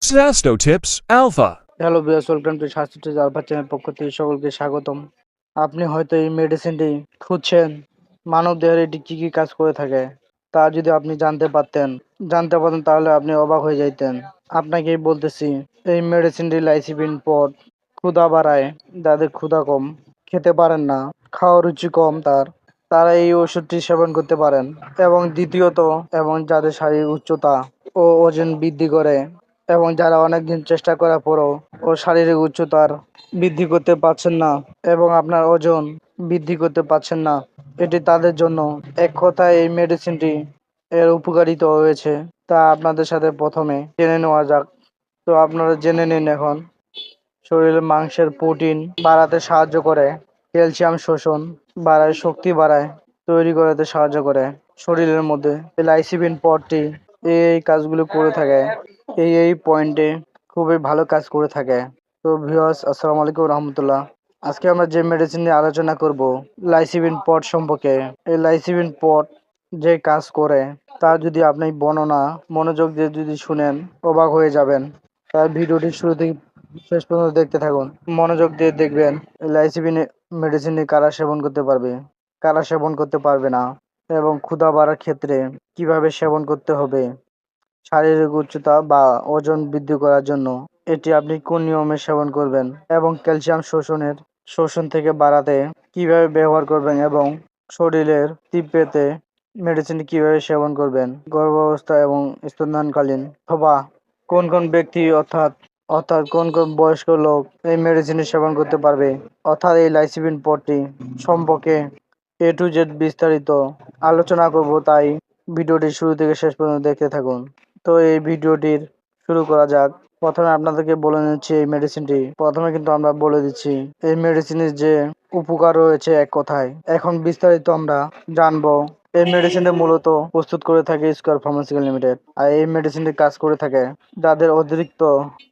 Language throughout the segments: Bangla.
Sasto Tips Alpha. Hello viewers, welcome to স্বাস্থ্য টিপস আলফা চ্যানেল পক্ষ থেকে সকলকে স্বাগতম। আপনি হয়তো এই মেডিসিনটি খুঁজছেন, মানব দেহের এটি কী কী কাজ করে থাকে তা যদি আপনি জানতে পারতেন তাহলে আপনি অবাক হয়ে যাইতেন। আপনাকেই বলতেছি, এই মেডিসিনটি লাইসিবিন পড ক্ষুধা বাড়ায়। যাদের ক্ষুধা কম, খেতে পারেন না, খাওয়ার রুচি কম তারা এই ওষুধটি সেবন করতে পারেন। এবং দ্বিতীয়ত, যাদের শারীরিক উচ্চতা ও ওজন বৃদ্ধি করে এবং যারা অনেকদিন চেষ্টা করার পরও শারীরিক উচ্চতার বৃদ্ধি করতে পারছেন না এবং আপনার ওজন বৃদ্ধি করতে পারছেন না, এটি তাদের জন্য। এক কথায় এই মেডিসিনটি এর উপকারিতা রয়েছে, তা আপনাদের সাথে প্রথমে জেনে নেওয়া যাক। তো আপনারা জেনে নিন এখন। শরীরে মাংসের প্রোটিন বাড়াতে সাহায্য করে, ক্যালসিয়াম শোষণ বাড়ায়, শক্তি বাড়ায়, তৈরি করতে সাহায্য করে শরীরের মধ্যে। এই লাইসিবিন পডটি এই কাজগুলো করে থাকে, এই পয়েন্টে খুবই ভালো কাজ করে থাকে। তো ভিউয়ার্স, আসসালামু আলাইকুম রহমতুল্লাহ। আজকে আমরা যে মেডিসিন নিয়ে আলোচনা করব, লাইসিবিন পড সম্পর্কে। এই লাইসিবিন পড যে কাজ করে তা যদি আপনি বর্ণনা মনোযোগ দিয়ে যদি শুনেন, অবাক হয়ে যাবেন। তাই ভিডিওটি শুরু থেকে শেষ পর্যন্ত দেখতে থাকুন, মনোযোগ দিয়ে দেখবেন। লাইসিবিন মেডিসিনটি কারা সেবন করতে পারবে, কারা সেবন করতে পারবে না, এবং ক্ষুধা বাড়ার ক্ষেত্রে কিভাবে সেবন করতে হবে, শারীরিক উচ্চতা বা ওজন বৃদ্ধি করার জন্য এটি আপনি কোন নিয়মে সেবন করবেন, এবং ক্যালসিয়াম শোষণ থেকে বাড়াতে কিভাবে ব্যবহার করবেন, এবং শরীরের তীব্রতে মেডিসিন কিভাবে সেবন করবেন গর্ভাবস্থা এবং স্তন্যদানকালীন, অথবা কোন কোন ব্যক্তি অর্থাৎ অর্থাৎ কোন কোন বয়স্ক লোক এই মেডিসিন সেবন করতে পারবে, অর্থাৎ এই লাইসিবিন পডটি সম্পর্কে এ টু জেড বিস্তারিত আলোচনা করব। তাই ভিডিওটি শুরু থেকে শেষ পর্যন্ত দেখতে থাকুন। তো এই ভিডিওটির শুরু করা যাক। প্রথমে আপনাদেরকে বলে নিচ্ছি, এই মেডিসিনটি প্রথমে কিন্তু আমরা বলে দিচ্ছি এই মেডিসিনের যে উপকার রয়েছে এক কথায়। এখন বিস্তারিত আমরা জানবো। এই মেডিসিনটি মূলত প্রস্তুত করে থাকে স্কয়ার ফার্মাসিউটিক্যাল লিমিটেড। আর এই মেডিসিনটি কাজ করে থাকে যাদের অতিরিক্ত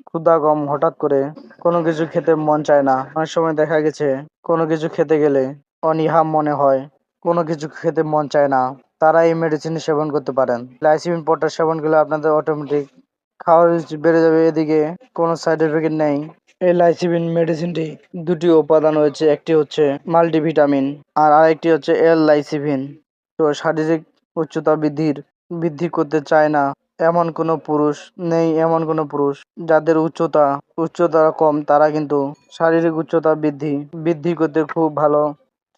ক্ষুধা কম, হঠাৎ করে কোনো কিছু খেতে মন চায় না, অনেক সময় দেখা গেছে কোনো কিছু খেতে গেলে অনীহা মনে হয়, কোনো কিছু খেতে মন চায় না, তারা এই মেডিসিন সেবন করতে পারেন। লাইসিবিন পটাশ সেবন করলে আপনাদের অটোমেটিক খাওয়ার রুচি বেড়ে যাবে, এদিকে কোনো সাইড এফেক্ট নেই। এই লাইসিবিন মেডিসিনটি দুটি উপাদান রয়েছে, একটি হচ্ছে মাল্টিভিটামিন আর আরেকটি হচ্ছে এল লাইসিভিন। তো শারীরিক উচ্চতা বৃদ্ধি করতে চায় না এমন কোনো পুরুষ নেই, এমন কোনো পুরুষ যাদের উচ্চতা কম, তারা কিন্তু শারীরিক উচ্চতা বৃদ্ধি করতে খুব ভালো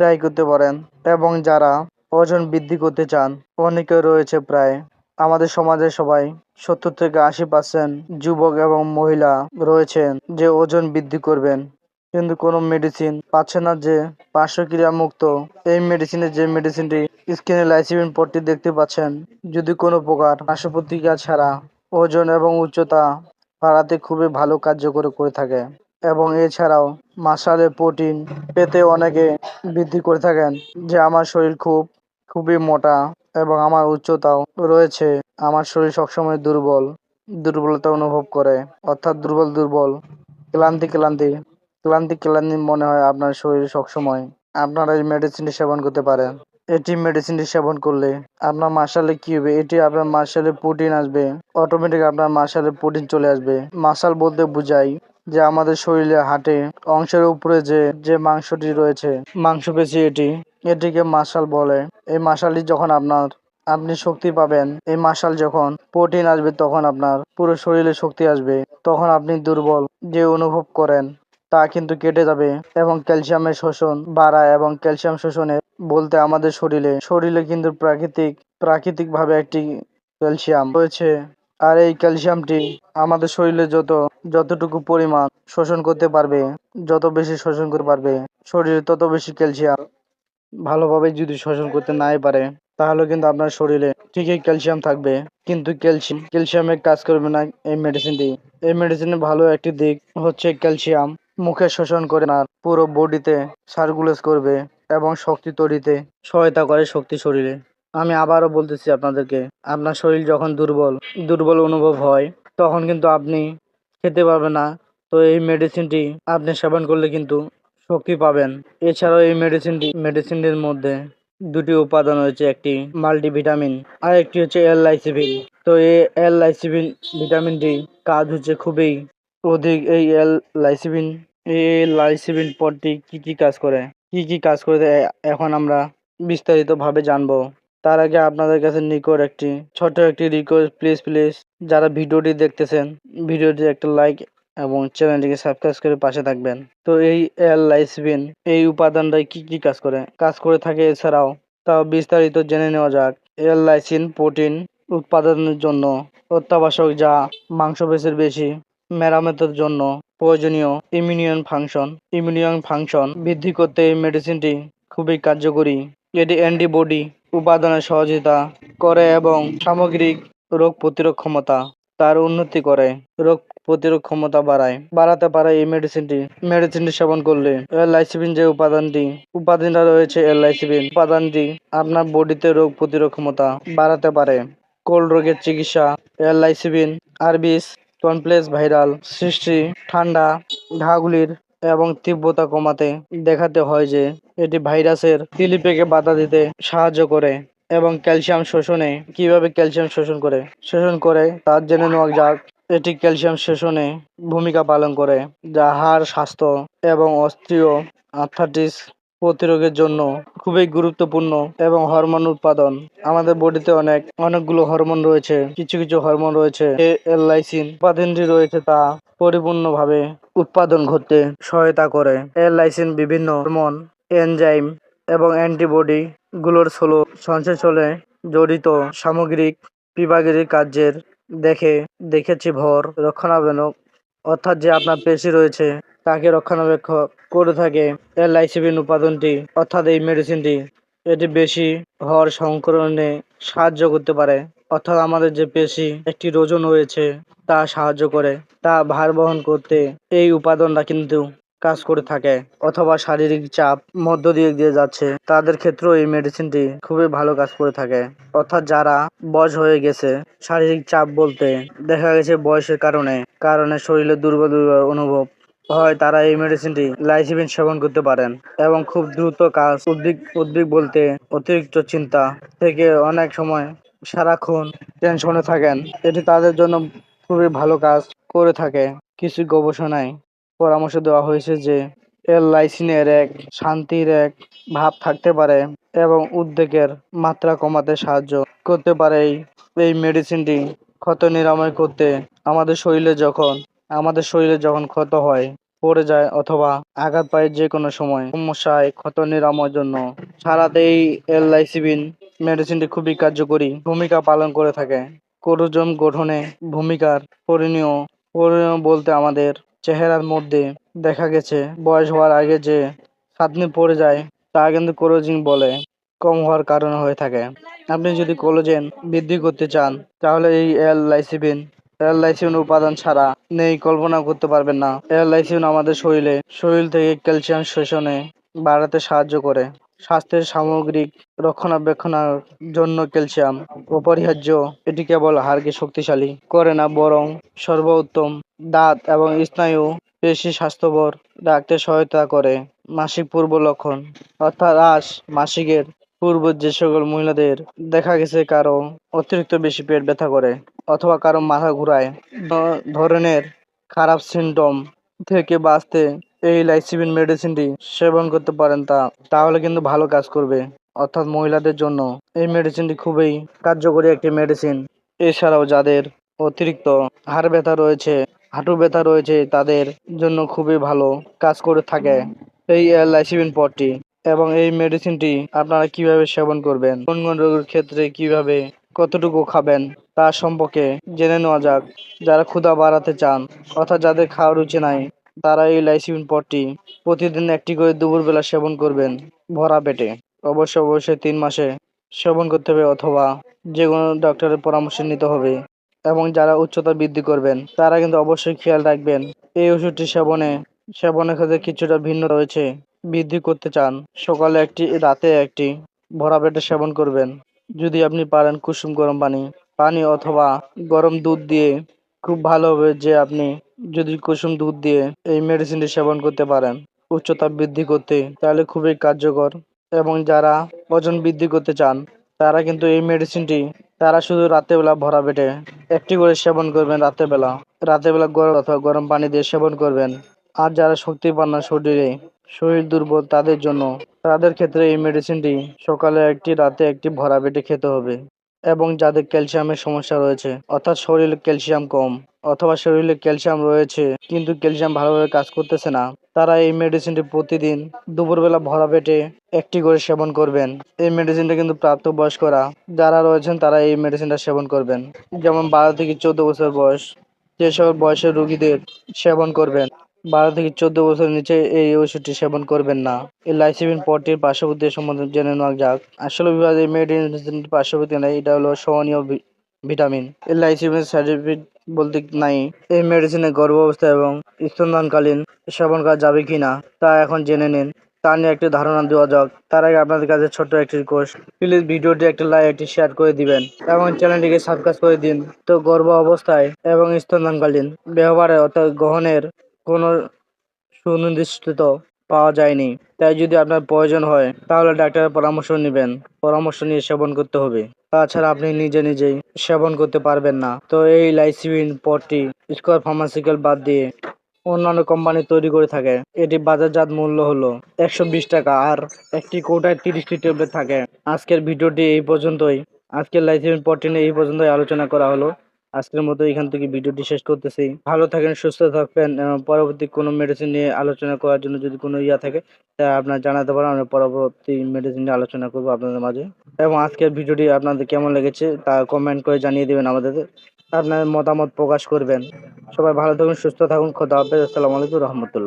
ট্রাই করতে পারেন। এবং যারা ওজন বৃদ্ধি করতে চান, অনেকে রয়েছে, প্রায় আমাদের সমাজে সবাই 70 থেকে 80% যুবক এবং মহিলা রয়েছেন যে ওজন বৃদ্ধি করবেন, কিন্তু কোনো মেডিসিন পাচ্ছে না যে পার্শ্বক্রিয়া মুক্ত। এই মেডিসিনটি স্ক্রিনে লাইসিবিন পট্টি দেখতে পাচ্ছেন, যদি কোনো প্রকার পার্শ্বপ্রতিক্রিয়া ছাড়া ওজন এবং উচ্চতা বাড়াতে খুবই ভালো কার্যকর করে থাকে। এবং এছাড়াও মাসলে প্রোটিন পেতে অনেকে বৃদ্ধি করে থাকেন যে আমার শরীর খুবই মোটা এবং আমার উচ্চতাও রয়েছে, আমার শরীর সবসময় দুর্বলতা অনুভব করে, অর্থাৎ দুর্বল ক্লান্তি মনে হয় আপনার শরীর সবসময়। আপনারা এই মেডিসিনটি সেবন করতে পারেন। মেডিসিনটি সেবন করলে আপনার মাসলে কি হবে, এটি আপনার মাসলে প্রোটিন আসবে, অটোমেটিক আপনার মাসলে প্রোটিন চলে আসবে। মাসাল বলতে বুঝাই যে আমাদের শরীরে হাটে অংশের উপরে যে যে মাংসটি রয়েছে, মাংসপেশি, এটিকে মাসাল বলে। এই মাসালটি যখন আপনি শক্তি পাবেন, এই মাসাল যখন প্রোটিন আসবে, তখন আপনার পুরো শরীরে শক্তি আসবে, তখন আপনি দুর্বল যে অনুভব করেন তা কিন্তু কেটে যাবে, এবং ক্যালসিয়ামের শোষণ বাড়ায়। এবং ক্যালসিয়াম শোষণের বলতে আমাদের শরীরে কিন্তু প্রাকৃতিক ভাবে একটি ক্যালসিয়াম রয়েছে। আর এই ক্যালসিয়ামটি আমাদের শরীরে যতটুকু পরিমাণ শোষণ করতে পারবে, যত বেশি শোষণ করতে পারবে শরীরে, তত বেশি ক্যালসিয়াম ভালোভাবে যদি শোষণ করতে নাই পারে, তাহলে কিন্তু আপনার শরীরে ঠিকই ক্যালসিয়াম থাকবে, কিন্তু ক্যালসিয়ামের কাজ করবে না এই মেডিসিনটি। এই মেডিসিনের ভালো একটি দিক হচ্ছে ক্যালসিয়াম মুখে শোষণ করে না, পুরো বডিতে সার্কুলেট করবে এবং শক্তি তৈরিতে সহায়তা করে শরীরে। আমি আবারও বলতেছি আপনাদেরকে, আপনার শরীর যখন দুর্বল অনুভব হয়, তখন কিন্তু আপনি খেতে পারবেন না। তো এই মেডিসিনটি আপনি সেবন করলে কিন্তু শক্তি পাবেন। এছাড়াও এই মেডিসিনটির মধ্যে দুটি উপাদান রয়েছে, একটি মাল্টিভিটামিন আর একটি হচ্ছে এল-লাইসিন। তো এই এল-লাইসিন ভিটামিনটি কাজ হচ্ছে খুবই অধিক। এই এল-লাইসিন পদটি কি কি কাজ করে, এখন আমরা বিস্তারিতভাবে জানবো। তার আগে আপনাদের কাছে নিকট একটি ছোট একটি রিকোয়েস্ট, প্লিজ যারা ভিডিওটি দেখতেছেন, ভিডিওটি একটা লাইক এবং চ্যানেলটিকে সাবস্ক্রাইব করে পাশে থাকবেন। তো এই এল-লাইসিন এই উপাদানটাই কি কি কাজ করে থাকে এছাড়াও, তাও বিস্তারিত জেনে নেওয়া যাক। এল-লাইসিন প্রোটিন উৎপাদনের জন্য অত্যাবশ্যক, যা মাংসপেশির বেশি মেরামতের জন্য প্রয়োজনীয় ইমিউনিয়ন ফাংশন বৃদ্ধি করতে এই মেডিসিনটি খুবই কার্যকরী। এটি অ্যান্টিবডি উপাদানের সহযোগিতা করে এবং সামগ্রিক রোগ প্রতিরোধ ক্ষমতা তার উন্নতি করে, রোগ প্রতিরোধ ক্ষমতা বাড়াতে পারে। এই মেডিসিনটি সেবন করলে এল-লাইসিন যে উপাদানটা রয়েছে, এল-লাইসিন উপাদানটি আপনার বডিতে রোগ প্রতিরোধ ক্ষমতা বাড়াতে পারে। কোল্ড রোগের চিকিৎসা, এল-লাইসিন আরবিস কমপ্লেক্স ভাইরাল সৃষ্টি, ঠান্ডা ঘাগুলির এবং তীব্রতা কমাতে দেখাতে হয় যে এটি ভাইরাসের তিলিপেকে বাধা দিতে সাহায্য করে এবং কিভাবে ক্যালসিয়াম শোষণ করে তার জেনে নেওয়া যাক। এটি ক্যালসিয়াম শোষণে ভূমিকা পালন করে, যা হাড় স্বাস্থ্য এবং আর্থ্রাইটিস প্রতিরোধের জন্য খুবই গুরুত্বপূর্ণ। এবং হরমোন উৎপাদন, আমাদের বডিতে অনেকগুলো হরমোন রয়েছে, কিছু হরমোন রয়েছে এল-লাইসিন উপাদানটি রয়েছে তা পরিপূর্ণভাবে উৎপাদন করতে সহায়তা করে। এল-লাইসিন বিভিন্ন হরমোন, এনজাইম এবং অ্যান্টিবডি গুলোর সংশ্লেষণে জড়িত সামগ্রিক বিভাগের কার্যের দেখেছি ভর রক্ষণাবেক্ষক, অর্থাৎ যে আপনার পেশি রয়েছে তাকে রক্ষণাবেক্ষণ করে থাকে এল-লাইসিন উপাদানটি, অর্থাৎ এই মেডিসিনটি। এটি বেশি হওয়ার সংক্রমণে সাহায্য করতে পারে, অর্থাৎ আমাদের যে পেশি একটি ওজন রয়েছে তা সাহায্য করে, তা ভার বহন করতে এই উপাদানটা কিন্তু কাজ করে থাকে। অথবা শারীরিক চাপ মধ্য দিয়ে যাচ্ছে তাদের ক্ষেত্রেও এই মেডিসিনটি খুবই ভালো কাজ করে থাকে। অর্থাৎ যারা বয়স হয়ে গেছে, শারীরিক চাপ বলতে দেখা গেছে বয়সের কারণে শরীরে দুর্বল অনুভব হয়, তারা এই মেডিসিনটি লাইসিন সেবন করতে পারেন এবং খুব দ্রুত কাজ। উদ্বেগ বলতে অতিরিক্ত চিন্তা থেকে অনেক সময় সারাক্ষণ টেনশনে থাকেন, এটি তাদের জন্য খুবই ভালো কাজ করে থাকে। কিছু গবেষণায় পরামর্শ দেওয়া হয়েছে যে এল-লাইসিনের এক শান্তির এক ভাব থাকতে পারে এবং উদ্বেগের মাত্রা কমাতে সাহায্য করতে পারে। এই মেডিসিনটি ক্ষত নিরাময় করতে, আমাদের শরীরে যখন ক্ষত হয়, পড়ে যায় অথবা আঘাত পায়, যে কোনো সময় সমস্যায় ক্ষত নিরাময়ের জন্য সারাতে এই এল-লাইসিন মেডিসিনটি খুবই কার্যকরী ভূমিকা পালন করে থাকে। ক্রোমোজোম গঠনে ভূমিকার পরিণীয় বলতে আমাদের চেহারার মধ্যে দেখা গেছে বয়স হওয়ার আগে যে ছাঁটনি পড়ে যায় তা কিন্তু ক্রোমোজোম বলে কম হওয়ার কারণে হয়ে থাকে। আপনি যদি কোলাজেন বৃদ্ধি করতে চান তাহলে এই এল-লাইসিন উপাদান ছাড়া নেই, কল্পনা করতে পারবেন না। এল-লাইসিন আমাদের শরীর থেকে ক্যালসিয়াম শোষণে বাড়াতে সাহায্য করে। স্বাস্থ্যের সামগ্রিক রক্ষণাবেক্ষণের জন্য ক্যালসিয়াম অপরিহার্য। এটি কেবল হাড়কে শক্তিশালী করে না, বরং সর্বোত্তম দাঁত এবং স্নায়ু পেশি স্বাস্থ্যকর রাখতে সহায়তা করে। মাসিক পূর্ব লক্ষণ, অর্থাৎ মাসিকের পূর্ব যে সকল মহিলাদের দেখা গেছে কারো অতিরিক্ত বেশি পেট ব্যথা করে অথবা কারো মাথা ঘুরায়, ধরনের খারাপ সিমটম থেকে বাঁচতে এই লাইসিন মেডিসিনটি সেবন করতে পারেন, তাহলে কিন্তু ভালো কাজ করবে। অর্থাৎ মহিলাদের জন্য এই মেডিসিনটি খুবই কার্যকরী একটি মেডিসিন। এছাড়াও যাদের অতিরিক্ত হাড় ব্যথা রয়েছে, হাঁটু ব্যথা রয়েছে, তাদের জন্য খুবই ভালো কাজ করে থাকে এই এল-লাইসিন পটটি। এবং এই মেডিসিনটি আপনারা কিভাবে সেবন করবেন, কোন কোন রোগের ক্ষেত্রে কিভাবে কতটুকু খাবেন তা সম্পর্কে জেনে নেওয়া যাক। যারা ক্ষুধা বাড়াতে চান, অর্থাৎ যাদের খাওয়ার রুচি নাই, তারা এই লাইসিন পটটি প্রতিদিন একটি করে দুপুরবেলা সেবন করবেন ভরা পেটে। অবশ্যই 3 মাসে সেবন করতে হবে অথবা যে কোনো ডক্টরের পরামর্শ নিতে হবে। এবং যারা উচ্চতা বৃদ্ধি করবেন তারা কিন্তু অবশ্যই খেয়াল রাখবেন এই ওষুধটি সেবনের ক্ষেত্রে কিছুটা ভিন্ন রয়েছে। বৃদ্ধি করতে চান, সকালে একটি, রাতে একটি ভরা পেটে সেবন করবেন। যদি আপনি পারেন কুসুম গরম পানি অথবা গরম দুধ দিয়ে, খুব ভালো হবে যে আপনি যদি কুসুম দুধ দিয়ে এই মেডিসিনটি সেবন করতে পারেন উচ্চতা বৃদ্ধি করতে, তাহলে খুবই কার্যকর এবং যারা ওজন বৃদ্ধি করতে চান তারা কিন্তু এই মেডিসিনটি তারা শুধু রাত্রেবেলা ভরা পেটে একটি করে সেবন করবেন। রাতের বেলা গরম অথবা গরম পানি দিয়ে সেবন করবেন। আর যারা শক্তি পান না শরীরে, শরীর দুর্বল তাদের জন্য, তাদের ক্ষেত্রে এই মেডিসিনটি সকালে একটি রাতে একটি ভরা পেটে খেতে হবে। এবং যাদের ক্যালসিয়ামের সমস্যা রয়েছে অর্থাৎ শরীরে ক্যালসিয়াম কম অথবা শরীরে ক্যালসিয়াম রয়েছে কিন্তু ক্যালসিয়াম ভালোভাবে কাজ করতেছে না, তারা এই মেডিসিনটি প্রতিদিন দুপুরবেলা ভরা পেটে একটি করে সেবন করবেন। এই মেডিসিনটা কিন্তু প্রাপ্তবয়স্করা যারা রয়েছেন তারা এই মেডিসিনটা সেবন করবেন। যেমন 12 থেকে 14 বছর বয়স, যেসব বয়সের রোগীদের সেবন করবেন। 12 থেকে 14 বছরের নিচে এই ওষুধটি সেবন করবেন না। এই লাইসিবিন পটির পার্শ্ববর্তী সম্বন্ধে জেনে নেওয়া যাক। আসলে বিভাগ এই মেডিসিনটি পার্শ্ববর্তী নাই, এটা হলো সহনীয় ভিটামিন। এই লাইসিবিন সাইড এফেক্ট বলতে নাই। এই মেডিসিনে গর্ভাবস্থা এবং স্তনদানকালীন সেবন করা যাবে কিনা তা এখন জেনে নিন। তা নিয়ে একটি ধারণা দেওয়া যাক। তার আগে আপনাদের কাছে ছোট্ট একটি রিকোয়েস্ট, প্লিজ ভিডিওটি একটা লাইক একটি শেয়ার করে দিবেন এবং চ্যানেলটিকে সাবস্ক্রাইব করে দিন। তো গর্ভ অবস্থায় এবং স্তনদানকালীন ব্যবহারে অর্থাৎ গ্রহণের কোনো সুনির্দিষ্ট পাওয়া যায়নি। তাই যদি আপনার প্রয়োজন হয় তাহলে ডাক্তারের পরামর্শ নেবেন। পরামর্শ নিয়ে সেবন করতে হবে। তাছাড়া আপনি নিজেই সেবন করতে পারবেন না। তো এই লাইসিবিন পটটি স্কয়ার ফার্মাসিউটিক্যাল বাদ দিয়ে অন্যান্য কোম্পানি তৈরি করে থাকে। এটি বাজারজাত মূল্য হলো 120 টাকা আর একটি কৌটায় 30টি ট্যাবলেট থাকে। আজকের ভিডিওটি এই পর্যন্তই। আজকের লাইসিবিন পটটি নিয়ে এই পর্যন্তই আলোচনা করা হলো। আজকের মতো এখান থেকে ভিডিওটি শেষ করতেছি। ভালো থাকেন, সুস্থ থাকবেন। পরবর্তী কোনো মেডিসিন নিয়ে আলোচনা করার জন্য যদি কোনো থাকে তা আপনার জানাতে পারেন। আমরা পরবর্তী মেডিসিন নিয়ে আলোচনা করবো আপনাদের মাঝে। এবং আজকের ভিডিওটি আপনাদের কেমন লেগেছে তা কমেন্ট করে জানিয়ে দেবেন আমাদের। আপনার মতামত প্রকাশ করবেন। সবাই ভালো থাকুন, সুস্থ থাকুন। খোদা হাফেজ। আসসালামু আলাইকুম রহমতুল্লাহ।